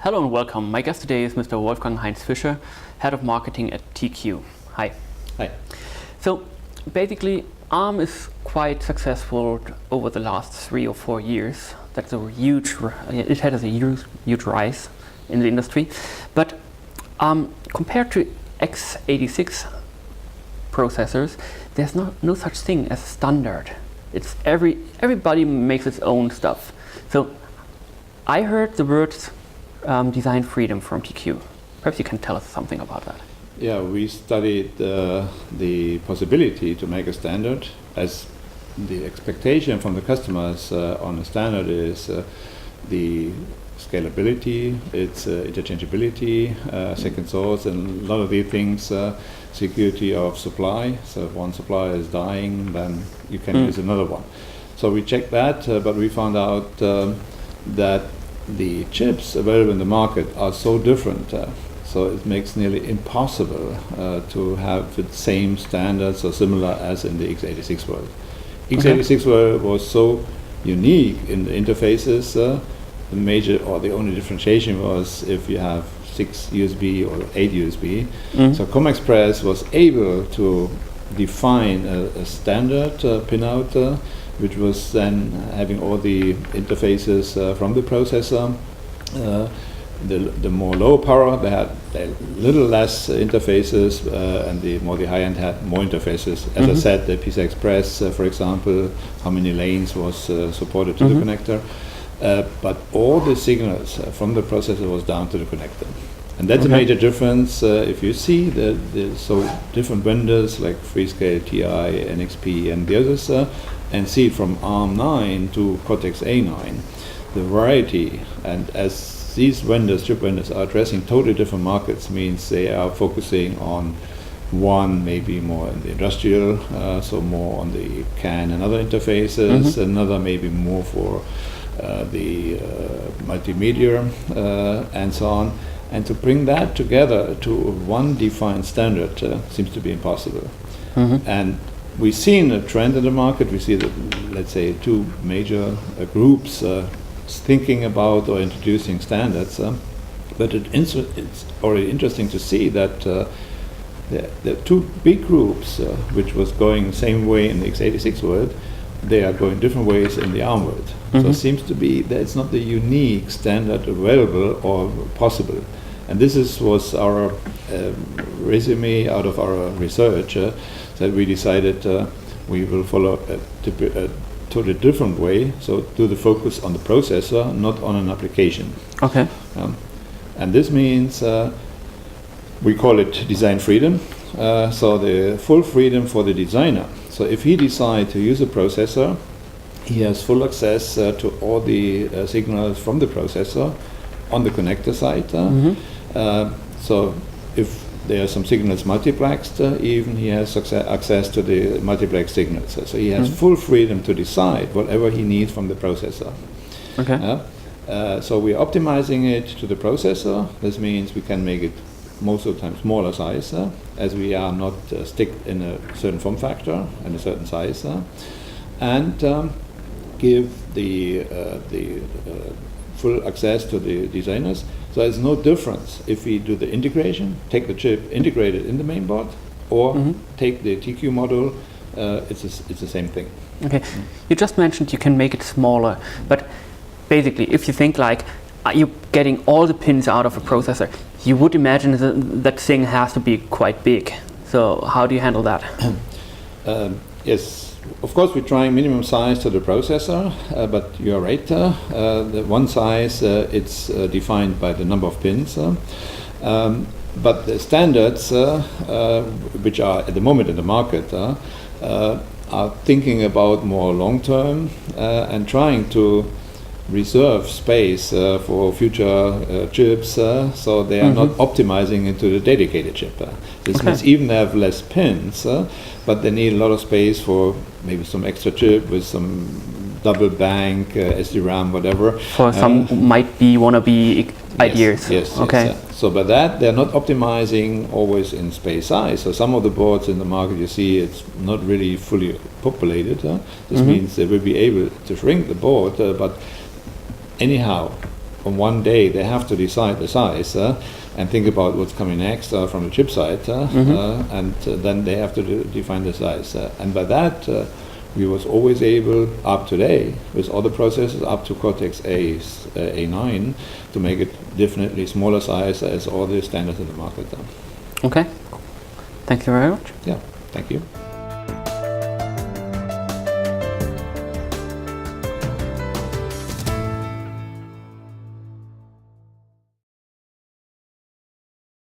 Hello and welcome. My guest today is Mr. Wolfgang Heinz-Fischer, Head of Marketing at TQ. Hi. Hi. So basically, ARM is quite successful over the last 3 or 4 years. That's a huge, it has a huge rise in the industry. But compared to x86 processors, there's no such thing as a standard. It's everybody makes its own stuff. So I heard the words design freedom from TQ. Perhaps you can tell us something about that. Yeah, we studied the possibility to make a standard, as the expectation from the customers on a standard is the scalability, its interchangeability, second source, and a lot of these things, security of supply. So if one supplier is dying, then you can use another one. So we checked that, but we found out that the chips available in the market are so different, so it makes nearly impossible to have the same standards or similar as in the x86 world. x86 world was so unique in the interfaces. The major or the only differentiation was if you have 6 USB or 8 USB. So ComExpress was able to define a standard pinout, which was then having all the interfaces from the processor. The more low power, they had a little less interfaces, and the high-end had more interfaces. As I said, the PCI Express, for example, how many lanes was supported to the connector. But all the signals from the processor was down to the connector. And that's a major difference. If you see the so different vendors like Freescale, TI, NXP, and the others, and see from ARM9 to Cortex A9, the variety, and as these vendors, chip vendors, are addressing totally different markets, means they are focusing on one maybe more in the industrial, so more on the CAN and other interfaces, another maybe more for the multimedia, and so on. And to bring that together to one defined standard seems to be impossible. And we've seen a trend in the market. We see that, let's say, 2 major groups thinking about or introducing standards. But it's already interesting to see that the 2 big groups, which was going the same way in the x86 world, they are going different ways in the ARM world. So it seems to be that it's not the unique standard available or possible. And this was our resume out of our research, that we decided we will follow a totally different way, so do the focus on the processor, not on an application. Okay. And this means we call it design freedom, so the full freedom for the designer. So if he decides to use a processor, he has full access to all the signals from the processor on the connector side. So if there are some signals multiplexed, even he has access to the multiplex signals. So he has full freedom to decide whatever he needs from the processor. Okay. So we're optimizing it to the processor. This means we can make it most of the time smaller size, as we are not stick in a certain form factor and a certain size, and give the full access to the designers. So there's no difference if we do the integration, take the chip, integrate it in the main board, or take the TQ module. It's the same thing. Okay. You just mentioned you can make it smaller, but basically, if you think like you're getting all the pins out of a processor, you would imagine that thing has to be quite big. So how do you handle that? Yes, of course we're trying minimum size to the processor, but you're right. The one size, it's defined by the number of pins. But the standards, which are at the moment in the market, are thinking about more long-term and trying to reserve space for future chips, so they are not optimizing into the dedicated chip. This means even they have less pins, but they need a lot of space for maybe some extra chip with some double bank, SD-RAM, whatever. For some might be wannabe ideas. Yes. Okay. Yes. So by that, they're not optimizing always in space size. So some of the boards in the market, you see, it's not really fully populated. This means they will be able to shrink the board, but anyhow, on one day they have to decide the size and think about what's coming next from the chip side, and then they have to define the size. And by that, we was always able, up today, with all the processes up to Cortex A9, to make it definitely smaller size as all the standards in the market. Okay. Thank you very much. Yeah, thank you.